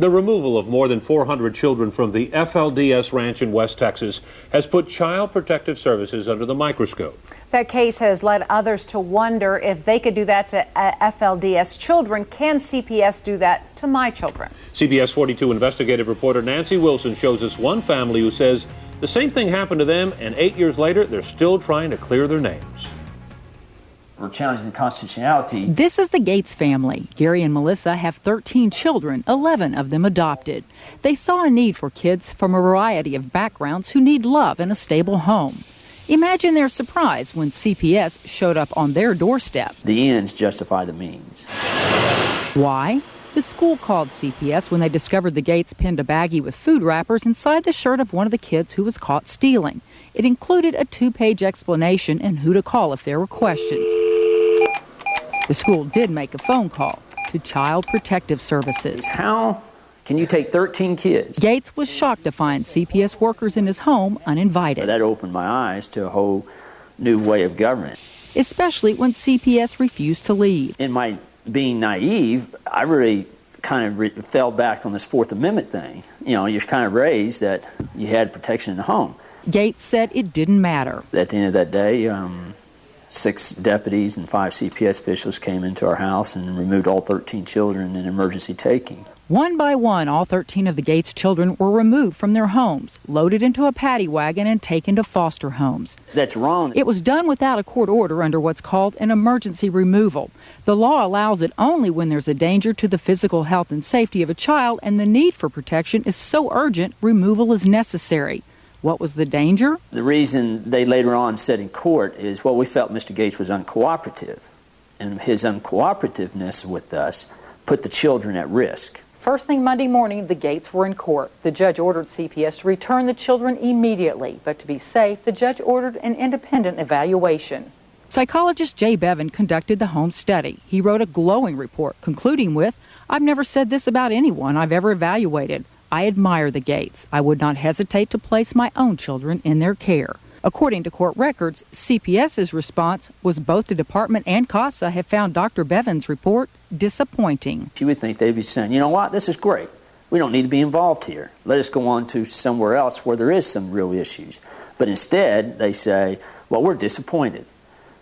The removal of more than 400 children from the FLDS ranch in West Texas has put Child Protective Services under the microscope. That case has led others to wonder if they could do that to FLDS children. Can CPS do that to my children? CBS 42 investigative reporter Nancy Wilson shows us one family who says the same thing happened to them, and 8 years later, they're still trying to clear their names. We're challenging constitutionality. This is the Gates family. Gary and Melissa have 13 children, 11 of them adopted. They saw a need for kids from a variety of backgrounds who need love and a stable home. Imagine their surprise when CPS showed up on their doorstep. The ends justify the means. Why? The school called CPS when they discovered the Gates pinned a baggie with food wrappers inside the shirt of one of the kids who was caught stealing. It included a 2-page explanation and who to call if there were questions. The school did make a phone call to Child Protective Services. How can you take 13 kids? Gates was shocked to find CPS workers in his home uninvited. That opened my eyes to a whole new way of government. Especially when CPS refused to leave. In my being naive, I really kind of fell back on this Fourth Amendment thing. You know, you're kind of raised that you had protection in the home. Gates said it didn't matter. At the end of that day, 6 deputies and 5 CPS officials came into our house and removed all 13 children in emergency taking. One by one, all 13 of the Gates children were removed from their homes, loaded into a paddy wagon, and taken to foster homes. That's wrong. It was done without a court order under what's called an emergency removal. The law allows it only when there's a danger to the physical health and safety of a child and the need for protection is so urgent, removal is necessary. What was the danger? The reason they later on said in court is, well, we felt Mr. Gates was uncooperative, and his uncooperativeness with us put the children at risk. First thing Monday morning, the Gates were in court. The judge ordered CPS to return the children immediately, but to be safe, the judge ordered an independent evaluation. Psychologist Jay Bevan conducted the home study. He wrote a glowing report, concluding with, "I've never said this about anyone I've ever evaluated. I admire the Gates. I would not hesitate to place my own children in their care." According to court records, CPS's response was both the department and CASA have found Dr. Bevan's report disappointing. You would think they'd be saying, you know what, this is great. We don't need to be involved here. Let us go on to somewhere else where there is some real issues. But instead, they say, well, we're disappointed.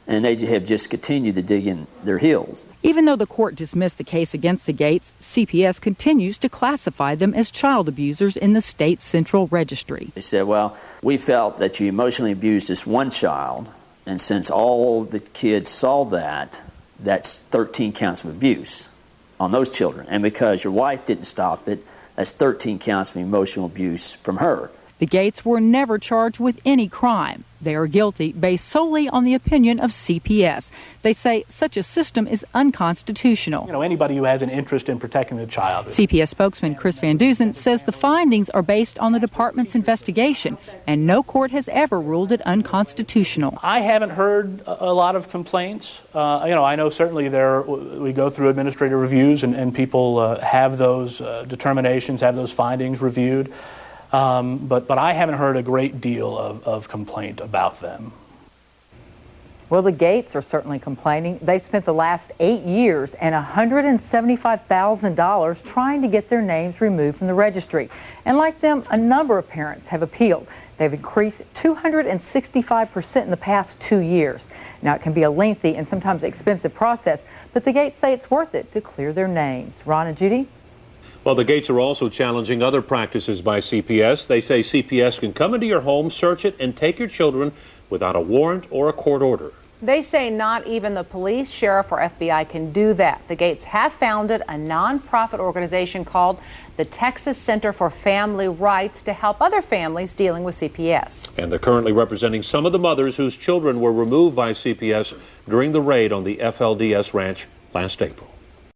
And they have just continued to dig in their heels. Even though the court dismissed the case against the Gates, CPS continues to classify them as child abusers in the state's central registry. They said, well, we felt that you emotionally abused this one child, and since all the kids saw that, that's 13 counts of abuse on those children. And because your wife didn't stop it, that's 13 counts of emotional abuse from her. The Gates were never charged with any crime. They are guilty based solely on the opinion of CPS. They say such a system is unconstitutional. You know, anybody who has an interest in protecting the child. CPS spokesman Chris Van Duzen says the findings are based on the department's investigation, and no court has ever ruled it unconstitutional. I haven't heard a lot of complaints. I know certainly we go through administrative reviews and people have those determinations, have those findings reviewed. But I haven't heard a great deal of complaint about them. Well, the Gates are certainly complaining. They've spent the last 8 years and $175,000 trying to get their names removed from the registry. And like them, a number of parents have appealed. They've increased 265% in the past 2 years. Now, it can be a lengthy and sometimes expensive process, but the Gates say it's worth it to clear their names. Ron and Judy? Well, the Gates are also challenging other practices by CPS. They say CPS can come into your home, search it, and take your children without a warrant or a court order. They say not even the police, sheriff, or FBI can do that. The Gates have founded a nonprofit organization called the Texas Center for Family Rights to help other families dealing with CPS. And they're currently representing some of the mothers whose children were removed by CPS during the raid on the FLDS ranch last April.